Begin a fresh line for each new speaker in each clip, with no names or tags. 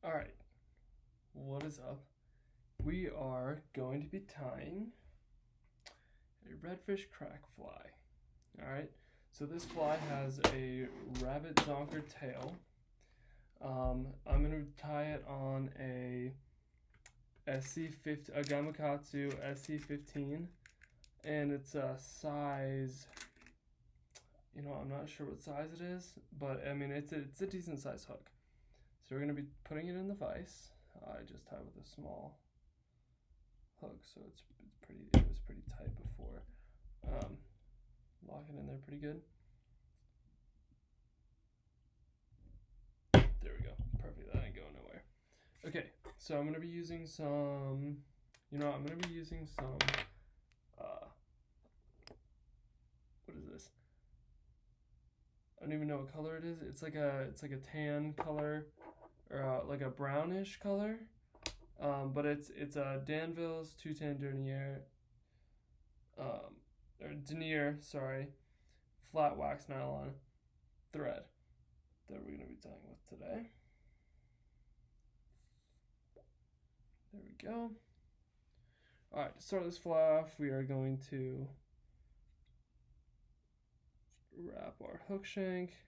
All right, what is up? We are going to be tying a redfish crack fly. All right, so this fly has a rabbit zonker tail. I'm going to tie it on a SC50, a Gamakatsu SC15, and it's a size. I'm not sure what size it is, but I mean it's a decent size hook. So we're going to be putting it in the vise. I just tied with a small hook, so it was pretty tight before. Lock it in there pretty good. There we go. Perfect. That ain't going nowhere. Okay, so I'm going to be using some, what is this? I don't even know what color it is. It's like a tan color, or like a brownish color. But it's a Danville's 210 denier, or denier, sorry, flat wax nylon thread that we're gonna be tying with today. There we go. All right, to start this fly off, we are going to wrap our hook shank.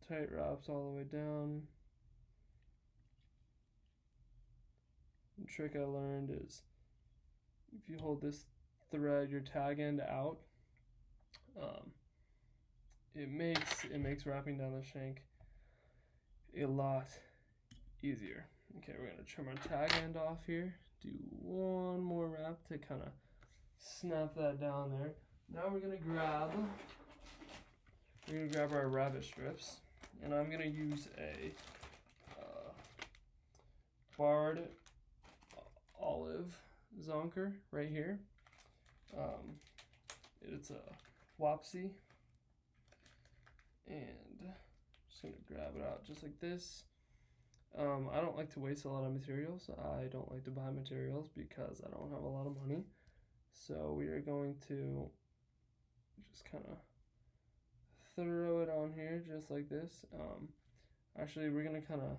Tight wraps all the way down. The trick I learned is if you hold this thread, your tag end out, it makes wrapping down the shank a lot easier. Okay, we're gonna trim our tag end off here. Do one more wrap to kind of snap that down there. Now we're gonna grab our rabbit strips, and I'm gonna use a barred olive zonker right here. It's a Wapsi, and just gonna grab it out just like this. I don't like to waste a lot of materials. I don't like to buy materials because I don't have a lot of money. So we are going to just kind of throw it on here just like this. Actually, we're gonna kind of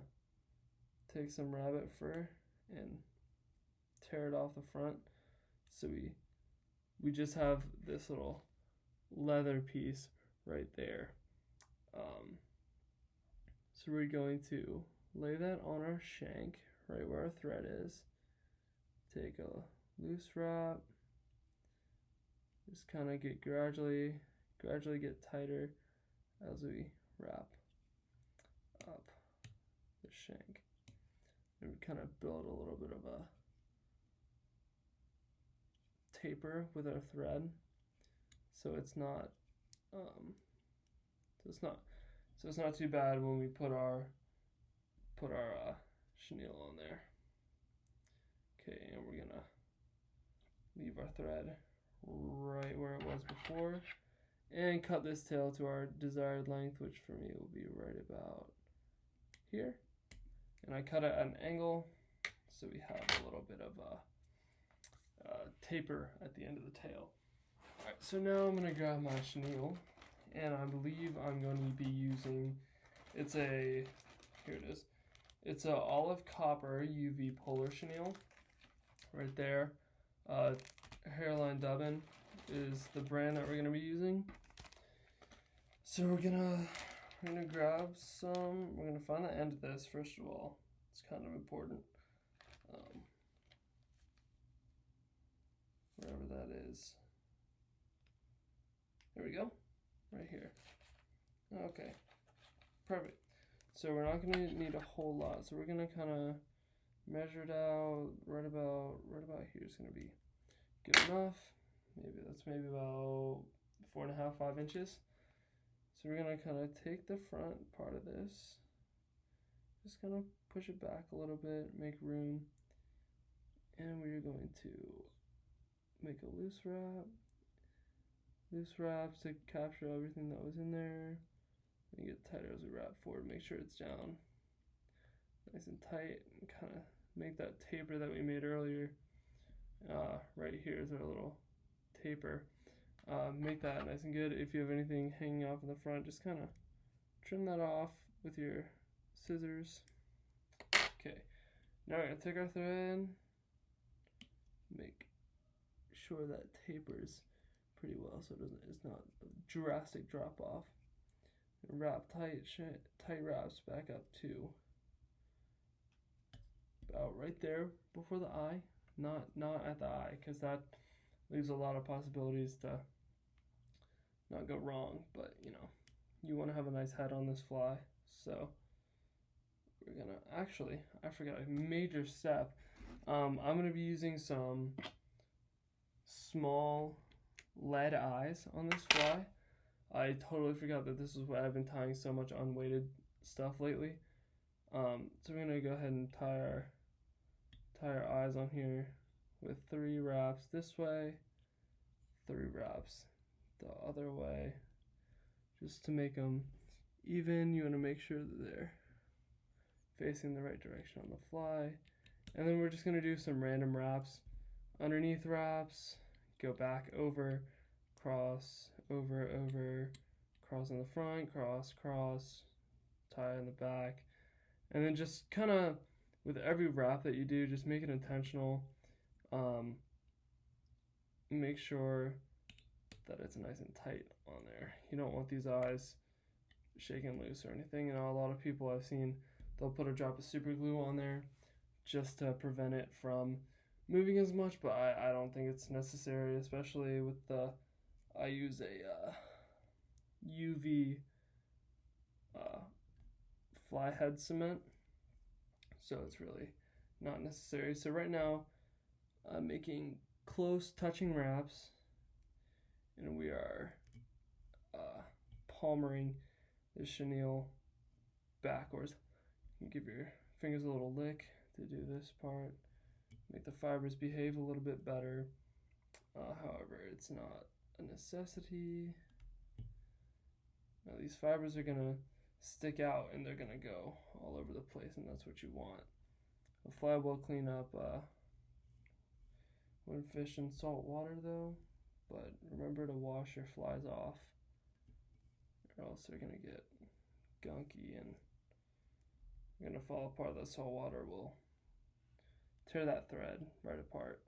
take some rabbit fur and tear it off the front, so we just have this little leather piece right there. So we're going to lay that on our shank right where our thread is. Take a loose wrap, just kind of get gradually get tighter as we wrap up the shank, and we kind of build a little bit of a taper with our thread, so it's not too bad when we put our chenille on there. Okay, and we're gonna leave our thread right where it was before and cut this tail to our desired length, which for me will be right about here. And I cut it at an angle so we have a little bit of a taper at the end of the tail. Alright, so now I'm gonna grab my chenille, and I believe I'm going to be using, here it is. It's a olive copper UV polar chenille right there. Hairline Dubbin is the brand that we're gonna be using. So we're gonna grab some. We're gonna find the end of this first of all. It's kind of important. Wherever that is. There we go. Right here. Okay. Perfect. So we're not gonna need a whole lot. So we're gonna kind of measure it out. Right about here is gonna be good enough. Maybe about 4.5, 5 inches. So we're gonna kind of take the front part of this, just kind of push it back a little bit, make room, and we're going to make a loose wraps to capture everything that was in there, and get tighter as we wrap forward. Make sure it's down nice and tight, and kind of make that taper that we made earlier. Right here is our little taper. Make that nice and good. If you have anything hanging off in the front, just kind of trim that off with your scissors. Okay, now we're gonna take our thread, make sure that tapers pretty well so it's not a drastic drop off. And wrap tight wraps back up to about right there before the eye, not at the eye, because that leaves a lot of possibilities to not go wrong. But you know, you want to have a nice head on this fly, so we're gonna actually, I forgot a major step. I'm gonna be using some small lead eyes on this fly. I totally forgot that this is what I've been tying so much unweighted stuff lately. So we're gonna go ahead and tie our eyes on here with 3 wraps this way, 3 wraps the other way, just to make them even. You want to make sure that they're facing the right direction on the fly. And then we're just going to do some random wraps, underneath wraps, go back over, cross, over, cross in the front, cross, tie in the back. And then just kind of, with every wrap that you do, just make it intentional. Make sure that it's nice and tight on there. You don't want these eyes shaking loose or anything. You know, a lot of people I've seen, they'll put a drop of super glue on there just to prevent it from moving as much, but I don't think it's necessary, especially with the, I use a UV fly head cement, so it's really not necessary. So right now I'm making close touching wraps, and we are palmering the chenille backwards. You can give your fingers a little lick to do this part, make the fibers behave a little bit better. However, it's not a necessity. Now these fibers are gonna stick out and they're gonna go all over the place, and that's what you want. A fly will clean up when fish in salt water though, but remember to wash your flies off, or else they're gonna get gunky and they're gonna fall apart. The salt water will tear that thread right apart.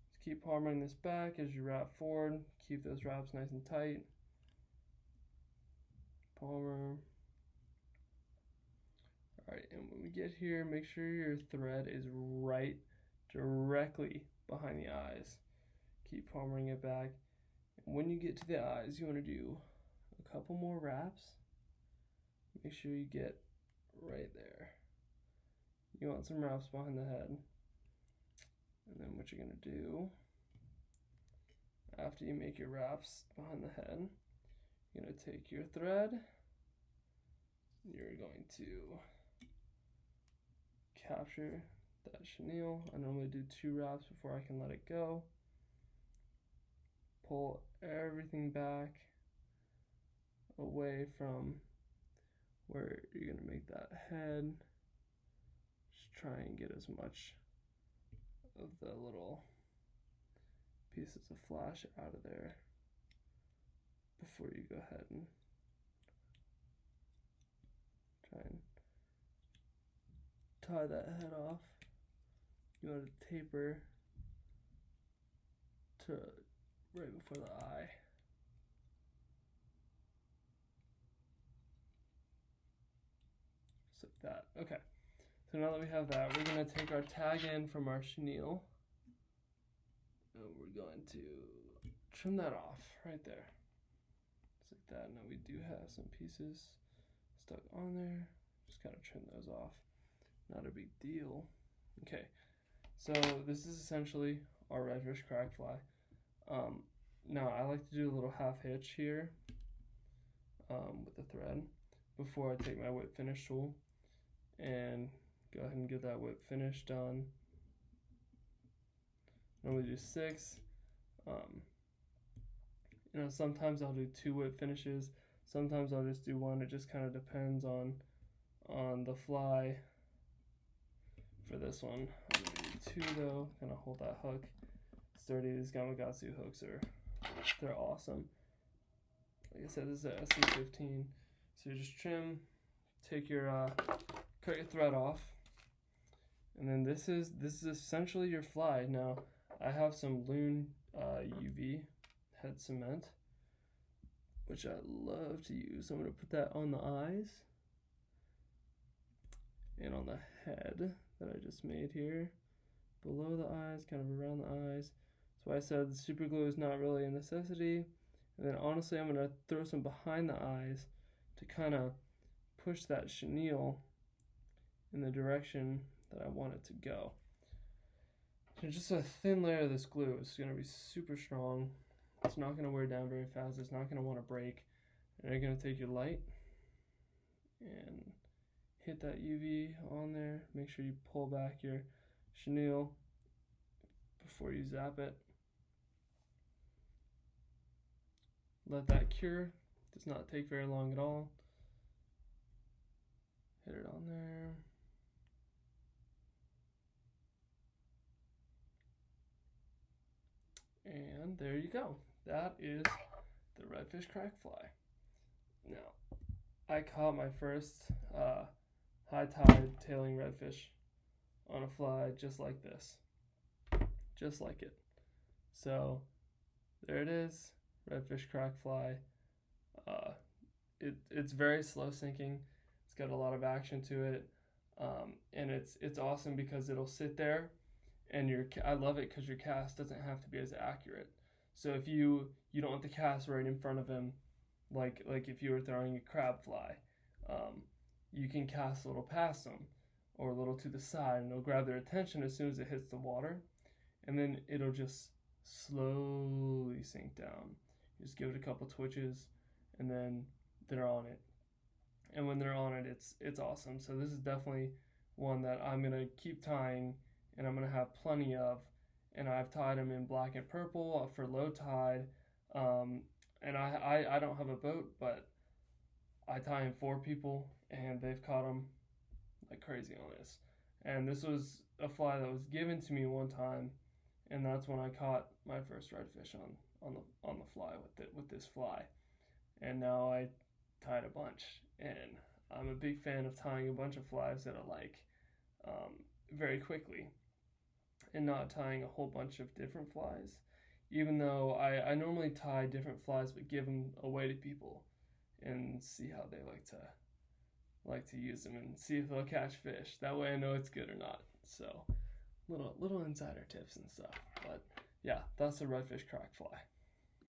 Just keep hammering this back as you wrap forward. Keep those wraps nice and tight. Palmer. Alright, and when we get here, make sure your thread is right directly behind the eyes. Keep palmering it back. And when you get to the eyes, you want to do a couple more wraps. Make sure you get right there. You want some wraps behind the head. And then what you're going to do, after you make your wraps behind the head, you're going to take your thread, you're going to capture that chenille. I normally do 2 wraps before I can let it go. Pull everything back away from where you're going to make that head. Just try and get as much of the little pieces of flash out of there before you go ahead and try and tie that head off. You want to taper to right before the eye. Just like that. Okay. So now that we have that, we're going to take our tag end from our chenille, and we're going to trim that off right there. Just like that. Now we do have some pieces stuck on there. Just gotta trim those off. Not a big deal. Okay, so this is essentially our redfish crack fly. Now I like to do a little half hitch here with the thread before I take my whip finish tool and go ahead and get that whip finish done. Normally do 6. You know, sometimes I'll do 2 whip finishes. Sometimes I'll just do 1. It just kind of depends on the fly. For this one, I'm gonna do 2 though. Gonna hold that hook sturdy. These Gamakatsu hooks they're awesome. Like I said, this is a SC15. So you just trim take your cut your thread off, and then this is essentially your fly. Now I have some Loon UV head cement, which I love to use. I'm gonna put that on the eyes and on the head that I just made here, below the eyes, kind of around the eyes. So I said the super glue is not really a necessity. And then honestly, I'm gonna throw some behind the eyes to kind of push that chenille in the direction that I want it to go. So just a thin layer of this glue is gonna be super strong. It's not gonna wear down very fast. It's not gonna want to break. And you're gonna take your light and hit that UV on there. Make sure you pull back your chenille before you zap it. Let that cure. Does not take very long at all. Hit it on there. And there you go. That is the redfish crack fly. Now, I caught my first high tide tailing redfish on a fly just like this. Just like it. So, there it is. Redfish crack fly. It's very slow sinking. It's got a lot of action to it, and it's awesome because it'll sit there, and I love it because your cast doesn't have to be as accurate. So if you don't want the cast right in front of him, like if you were throwing a crab fly, you can cast a little past them or a little to the side, and it'll grab their attention as soon as it hits the water, and then it'll just slowly sink down. You just give it a couple twitches, and then they're on it. And when they're on it, it's awesome. So this is definitely one that I'm gonna keep tying, and I'm gonna have plenty of. And I've tied them in black and purple for low tide. And I don't have a boat, but I tie in 4 people, and they've caught them like crazy on this. And this was a fly that was given to me one time, and that's when I caught my first redfish on the fly with this fly. And now I tied a bunch, and I'm a big fan of tying a bunch of flies that I like very quickly, and not tying a whole bunch of different flies. Even though I normally tie different flies, but give them away to people and see how they like to use them and see if they'll catch fish. That way I know it's good or not. So little insider tips and stuff. But yeah, that's a redfish crack fly.